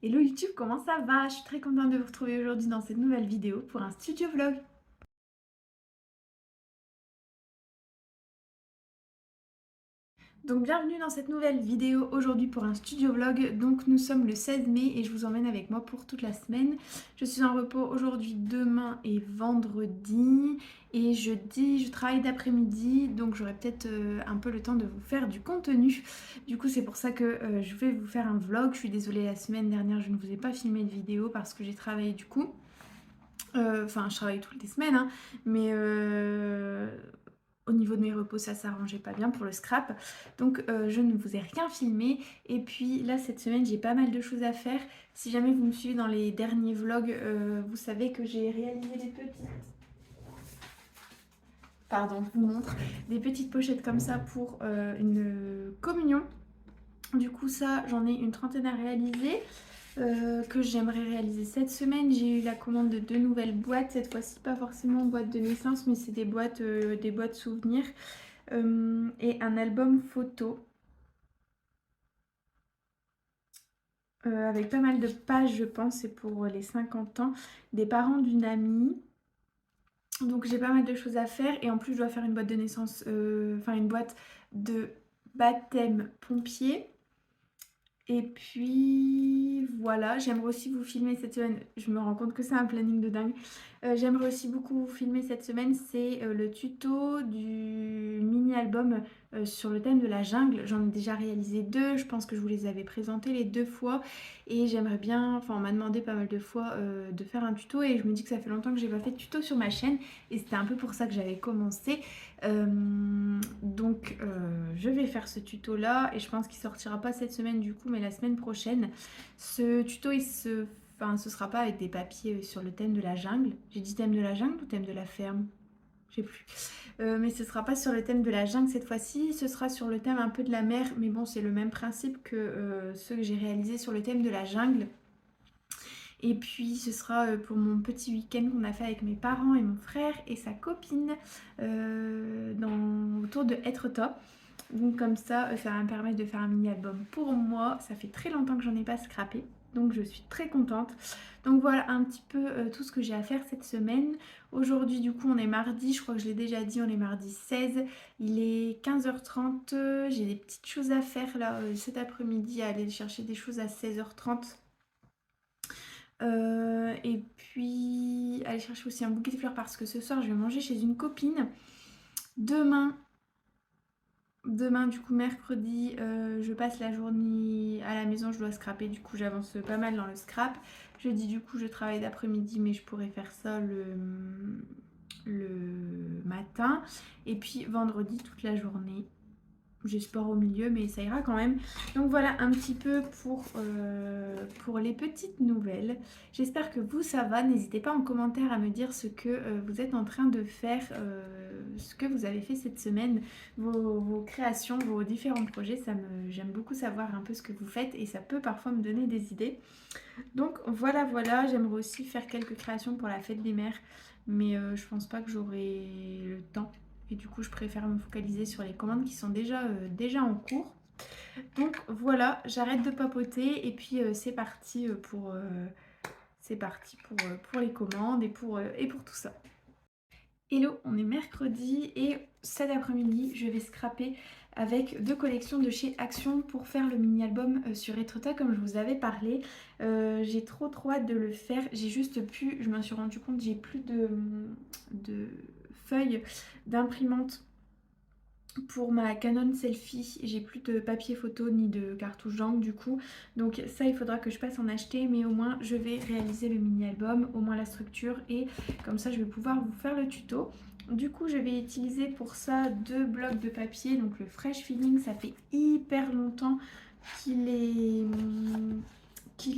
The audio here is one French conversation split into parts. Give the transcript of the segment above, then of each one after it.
Hello YouTube, comment ça va? Je suis très contente de vous retrouver aujourd'hui dans cette nouvelle vidéo pour un studio vlog. Donc bienvenue dans cette nouvelle vidéo aujourd'hui pour un studio vlog. Donc nous sommes le 16 mai et je vous emmène avec moi pour toute la semaine. Je suis en repos aujourd'hui, demain et vendredi. Et jeudi, je travaille d'après-midi, donc j'aurai peut-être un peu le temps de vous faire du contenu. Du coup, c'est pour ça que je vais vous faire un vlog. Je suis désolée, la semaine dernière, je ne vous ai pas filmé de vidéo parce que j'ai travaillé du coup. Enfin, je travaille toutes les semaines, hein, mais au niveau de mes repos, ça s'arrangeait pas bien pour le scrap. Donc, je ne vous ai rien filmé. Et puis là, cette semaine, j'ai pas mal de choses à faire. Si jamais vous me suivez dans les derniers vlogs, vous savez que j'ai réalisé des petites... Pardon, je vous montre. Des petites pochettes comme ça pour une communion. Du coup, ça, j'en ai une trentaine à réaliser. Que j'aimerais réaliser cette semaine. J'ai eu la commande de 2 nouvelles boîtes, cette fois-ci pas forcément boîte de naissance, mais c'est des boîtes souvenirs et un album photo avec pas mal de pages, je pense, c'est pour les 50 ans des parents d'une amie. Donc j'ai pas mal de choses à faire et en plus je dois faire une boîte de naissance, enfin une boîte de baptême pompier. Et puis voilà, j'aimerais aussi vous filmer cette semaine. Je me rends compte que c'est un planning de dingue. J'aimerais aussi beaucoup vous filmer cette semaine. C'est le tuto du mini-album sur le thème de la jungle. J'en ai déjà réalisé 2. Je pense que je vous les avais présentés les 2 fois. Et j'aimerais bien, enfin on m'a demandé pas mal de fois de faire un tuto. Et je me dis que ça fait longtemps que j'ai pas fait de tuto sur ma chaîne. Et c'était un peu pour ça que j'avais commencé. Donc je vais faire ce tuto là et je pense qu'il sortira pas cette semaine du coup mais la semaine prochaine. Ce tuto enfin, ce sera pas avec des papiers sur le thème de la jungle. J'ai dit thème de la jungle ou thème de la ferme? Je sais plus. Mais ce sera pas sur le thème de la jungle cette fois-ci, ce sera sur le thème un peu de la mer, mais bon c'est le même principe que ceux que j'ai réalisés sur le thème de la jungle. Et puis ce sera pour mon petit week-end qu'on a fait avec mes parents et mon frère et sa copine autour de Etretat. Donc comme ça, ça va me permettre de faire un mini-album pour moi. Ça fait très longtemps que j'en ai pas scrappé. Donc je suis très contente. Donc voilà un petit peu tout ce que j'ai à faire cette semaine. Aujourd'hui du coup on est mardi, je crois que je l'ai déjà dit, on est mardi 16. Il est 15h30. J'ai des petites choses à faire là cet après-midi, à aller chercher des choses à 16h30. Et puis aller chercher aussi un bouquet de fleurs parce que ce soir je vais manger chez une copine. Demain, demain du coup mercredi, je passe la journée à la maison, je dois scraper, du coup j'avance pas mal dans le scrap. Jeudi du coup je travaille d'après-midi mais je pourrais faire ça le matin. Et puis vendredi toute la journée. J'ai sport au milieu, mais ça ira quand même. Donc voilà un petit peu pour les petites nouvelles. J'espère que vous, ça va. N'hésitez pas en commentaire à me dire ce que vous êtes en train de faire, ce que vous avez fait cette semaine, vos créations, vos différents projets. J'aime beaucoup savoir un peu ce que vous faites et ça peut parfois me donner des idées. Donc voilà, voilà. J'aimerais aussi faire quelques créations pour la fête des mères, mais je pense pas que j'aurai le temps. Et du coup, je préfère me focaliser sur les commandes qui sont déjà en cours. Donc voilà, j'arrête de papoter et puis c'est parti pour les commandes et pour tout ça. Hello, on est mercredi et cet après-midi, je vais scraper avec 2 collections de chez Action pour faire le mini-album sur Etretat comme je vous avais parlé. J'ai trop hâte de le faire. J'ai juste plus, je me suis rendu compte, j'ai plus de feuilles d'imprimante pour ma Canon Selfie. J'ai plus de papier photo ni de cartouche d'encre du coup. Donc ça, il faudra que je passe en acheter, mais au moins je vais réaliser le mini-album, au moins la structure, et comme ça je vais pouvoir vous faire le tuto. Du coup, je vais utiliser pour ça 2 blocs de papier. Donc le Fresh Feeling, ça fait hyper longtemps qu'il est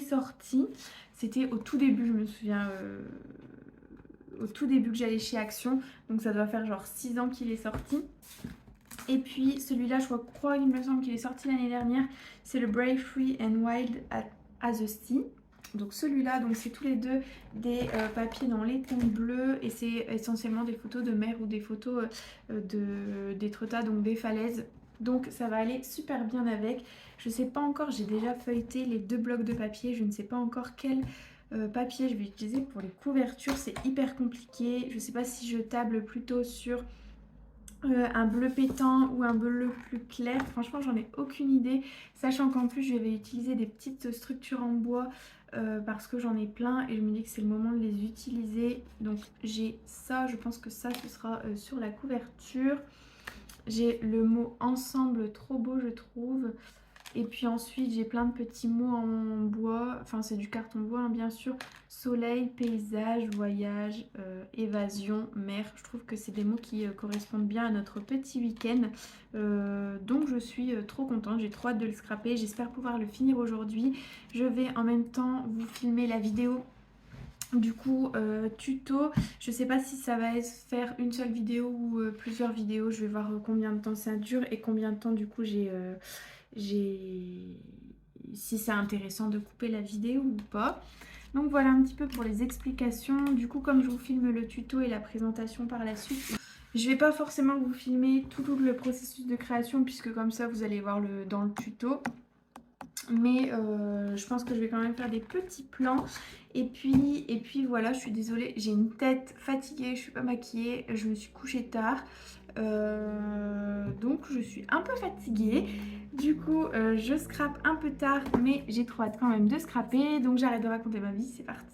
sorti. C'était au tout début, je me souviens, au tout début que j'allais chez Action. Donc ça doit faire genre 6 ans qu'il est sorti. Et puis celui-là, je crois, il me semble qu'il est sorti l'année dernière. C'est le Brave, Free and Wild as the Sea. Donc celui-là, donc c'est tous les deux des papiers dans les tons bleus et c'est essentiellement des photos de mer ou des photos d'Étretat, donc des falaises. donc ça va aller super bien avec. Je sais pas encore, j'ai déjà feuilleté les 2 blocs de papier, je ne sais pas encore quel papier je vais utiliser pour les couvertures, c'est hyper compliqué. Je sais pas si je table plutôt sur un bleu pétant ou un bleu plus clair. Franchement, j'en ai aucune idée. Sachant qu'en plus, je vais utiliser des petites structures en bois parce que j'en ai plein et je me dis que c'est le moment de les utiliser. Donc j'ai ça, je pense que ça, ce sera sur la couverture. J'ai le mot ensemble, trop beau je trouve. Et puis ensuite, j'ai plein de petits mots en bois, enfin c'est du carton bois hein, bien sûr. Soleil, paysage, voyage, évasion, mer. Je trouve que c'est des mots qui correspondent bien à notre petit week-end. Donc je suis trop contente, j'ai trop hâte de le scraper. J'espère pouvoir le finir aujourd'hui. Je vais en même temps vous filmer la vidéo. Du coup, tuto, je sais pas si ça va faire une seule vidéo ou plusieurs vidéos. Je vais voir combien de temps ça dure et combien de temps du coup si c'est intéressant de couper la vidéo ou pas. Donc voilà un petit peu pour les explications. Du coup, comme je vous filme le tuto et la présentation par la suite, je vais pas forcément vous filmer tout le processus de création puisque comme ça vous allez voir dans le tuto. Mais je pense que je vais quand même faire des petits plans. Et puis voilà, je suis désolée, j'ai une tête fatiguée, je suis pas maquillée, je me suis couchée tard. Donc je suis un peu fatiguée. Du coup, je scrape un peu tard, mais j'ai trop hâte quand même de scraper. Donc j'arrête de raconter ma vie, c'est parti.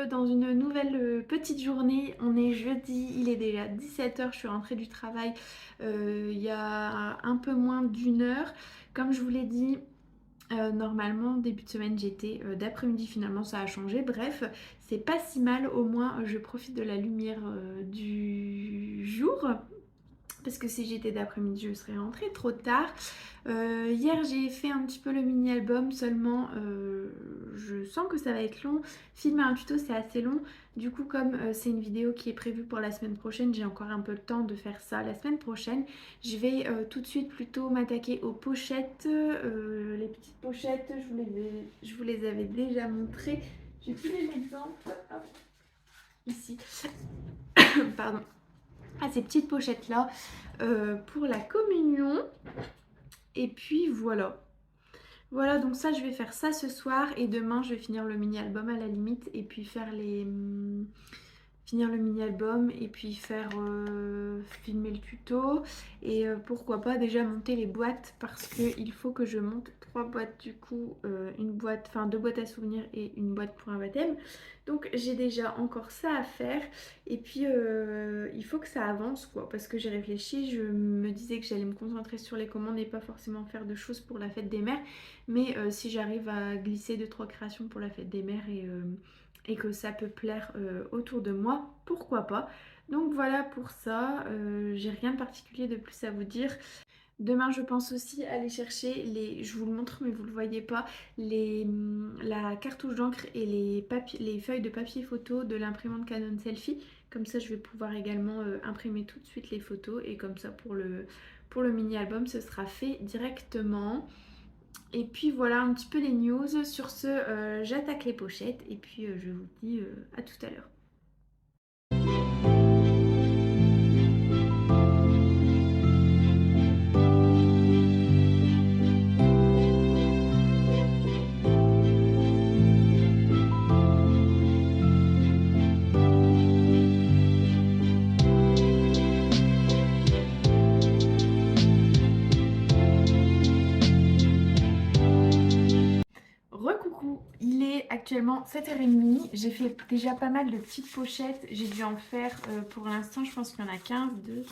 Dans une nouvelle petite journée. On est jeudi, il est déjà 17h, je suis rentrée du travail il y a un peu moins d'une heure. Comme je vous l'ai dit, normalement début de semaine j'étais d'après-midi, finalement ça a changé. Bref, c'est pas si mal, au moins je profite de la lumière du jour. Parce que si j'étais d'après-midi, je serais rentrée trop tard. Hier, j'ai fait un petit peu le mini-album, seulement je sens que ça va être long. Filmer un tuto, c'est assez long. Du coup, comme c'est une vidéo qui est prévue pour la semaine prochaine, j'ai encore un peu le temps de faire ça la semaine prochaine. Je vais tout de suite plutôt m'attaquer aux pochettes. Les petites pochettes, je vous les avais déjà montrées. J'ai pris les exemples. Hop, ici. Pardon. À ces petites pochettes là pour la communion. Et puis voilà. Voilà, donc ça je vais faire ça ce soir et demain je vais finir le mini album à la limite et puis faire finir le mini album et puis faire filmer le tuto et pourquoi pas déjà monter les boîtes parce que il faut que je monte 3 boîtes du coup, une boîte, enfin 2 boîtes à souvenirs et une boîte pour un baptême. Donc j'ai déjà encore ça à faire et puis il faut que ça avance quoi parce que j'ai réfléchi, je me disais que j'allais me concentrer sur les commandes et pas forcément faire de choses pour la fête des mères, mais si j'arrive à glisser 2-3 créations pour la fête des mères et que ça peut plaire autour de moi, pourquoi pas. Donc voilà pour ça, j'ai rien de particulier de plus à vous dire. Demain, je pense aussi aller chercher les, je vous le montre mais vous le voyez pas, la cartouche d'encre et les feuilles de papier photo de l'imprimante Canon Selfie. Comme ça, je vais pouvoir également imprimer tout de suite les photos et comme ça pour le mini-album, ce sera fait directement. Et puis voilà un petit peu les news. Sur ce, j'attaque les pochettes et puis je vous dis à tout à l'heure. Recoucou, il est actuellement 7h30, j'ai fait déjà pas mal de petites pochettes, j'ai dû en faire pour l'instant, je pense qu'il y en a 15, 2,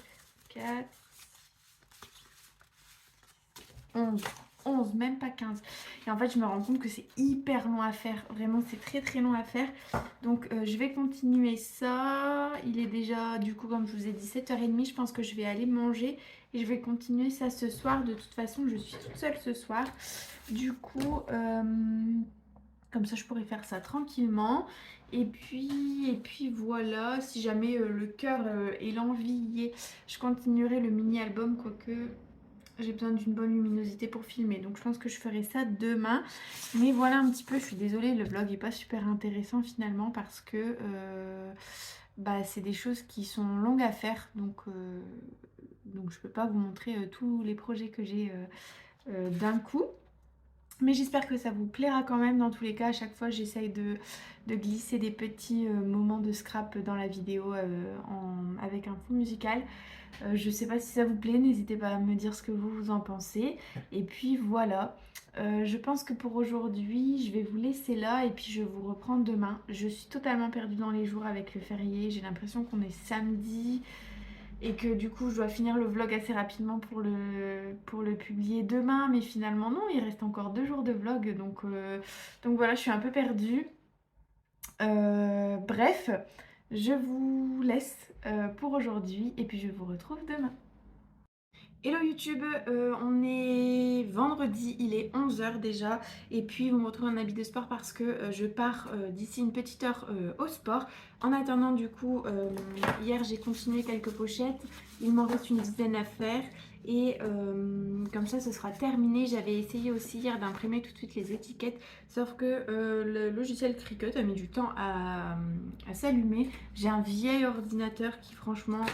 4, 11, même pas 15. Et en fait je me rends compte que c'est hyper long à faire, vraiment c'est très très long à faire. Donc je vais continuer ça, il est déjà du coup comme je vous ai dit 7h30, je pense que je vais aller manger et je vais continuer ça ce soir. De toute façon je suis toute seule ce soir, du coup comme ça je pourrais faire ça tranquillement. Et puis voilà, si jamais le cœur et l'envie y est, je continuerai le mini-album, quoique j'ai besoin d'une bonne luminosité pour filmer. Donc je pense que je ferai ça demain. Mais voilà un petit peu, je suis désolée, le vlog n'est pas super intéressant finalement parce que bah, c'est des choses qui sont longues à faire. Donc je ne peux pas vous montrer tous les projets que j'ai d'un coup. Mais j'espère que ça vous plaira quand même. Dans tous les cas, à chaque fois, j'essaye de glisser des petits moments de scrap dans la vidéo avec un fond musical. Je sais pas si ça vous plaît, n'hésitez pas à me dire ce que vous en pensez. Et puis voilà, je pense que pour aujourd'hui, je vais vous laisser là et puis je vous reprends demain. Je suis totalement perdue dans les jours avec le férié. J'ai l'impression qu'on est samedi et que du coup je dois finir le vlog assez rapidement pour le publier demain, mais finalement non, il reste encore 2 jours de vlog, donc voilà, je suis un peu perdue. Bref, je vous laisse pour aujourd'hui et puis je vous retrouve demain. Hello YouTube, on est vendredi, il est 11h déjà et puis vous me retrouvez en habit de sport parce que je pars d'ici une petite heure au sport. En attendant du coup, hier j'ai continué quelques pochettes, il m'en reste une dizaine à faire et comme ça ce sera terminé. J'avais essayé aussi hier d'imprimer tout de suite les étiquettes, sauf que le logiciel Cricut a mis du temps à s'allumer. J'ai un vieil ordinateur qui franchement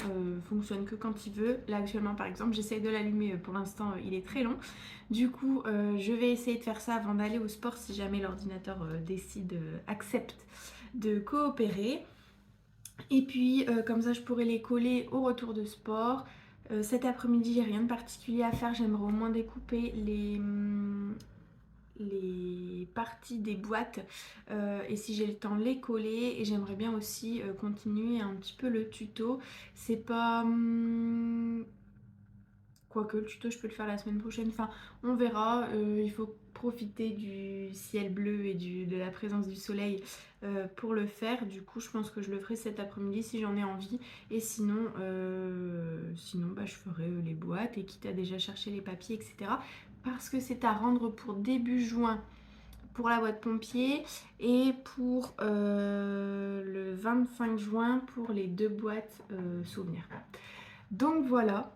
fonctionne que quand il veut. Là actuellement par exemple j'essaye de l'allumer, pour l'instant il est très long. Du coup je vais essayer de faire ça avant d'aller au sport si jamais l'ordinateur accepte de coopérer. Et puis comme ça je pourrais les coller au retour de sport. Cet après-midi j'ai rien de particulier à faire, j'aimerais au moins découper les parties des boîtes et si j'ai le temps les coller, et j'aimerais bien aussi continuer un petit peu le tuto. C'est pas quoique le tuto je peux le faire la semaine prochaine, enfin on verra. Il faut profiter du ciel bleu et de la présence du soleil pour le faire. Du coup je pense que je le ferai cet après-midi si j'en ai envie, et sinon bah, je ferai les boîtes et quitte à déjà chercher les papiers etc, parce que c'est à rendre pour début juin pour la boîte pompier et pour le 25 juin pour les 2 boîtes souvenirs. Donc voilà.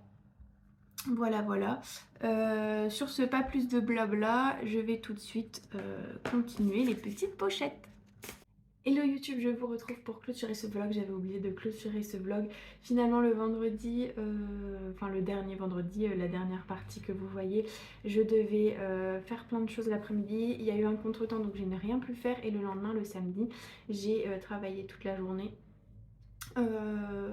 Sur ce, pas plus de blabla, je vais tout de suite continuer les petites pochettes. Hello YouTube, je vous retrouve pour clôturer ce vlog. J'avais oublié de clôturer ce vlog. Finalement le vendredi, enfin le dernier vendredi, la dernière partie que vous voyez, je devais faire plein de choses l'après-midi. Il y a eu un contretemps donc je n'ai rien pu faire, et le lendemain, le samedi, j'ai travaillé toute la journée.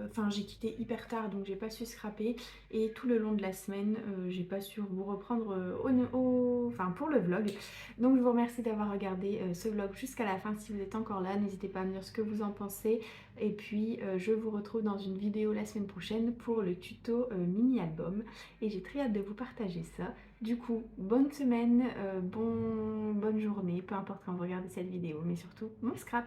Enfin j'ai quitté hyper tard donc j'ai pas su scraper, et tout le long de la semaine j'ai pas su vous reprendre enfin pour le vlog. Donc je vous remercie d'avoir regardé ce vlog jusqu'à la fin. Si vous êtes encore là, n'hésitez pas à me dire ce que vous en pensez, et puis je vous retrouve dans une vidéo la semaine prochaine pour le tuto mini album, et j'ai très hâte de vous partager ça. Du coup bonne semaine, bonne journée, peu importe quand vous regardez cette vidéo, mais surtout bon scrap.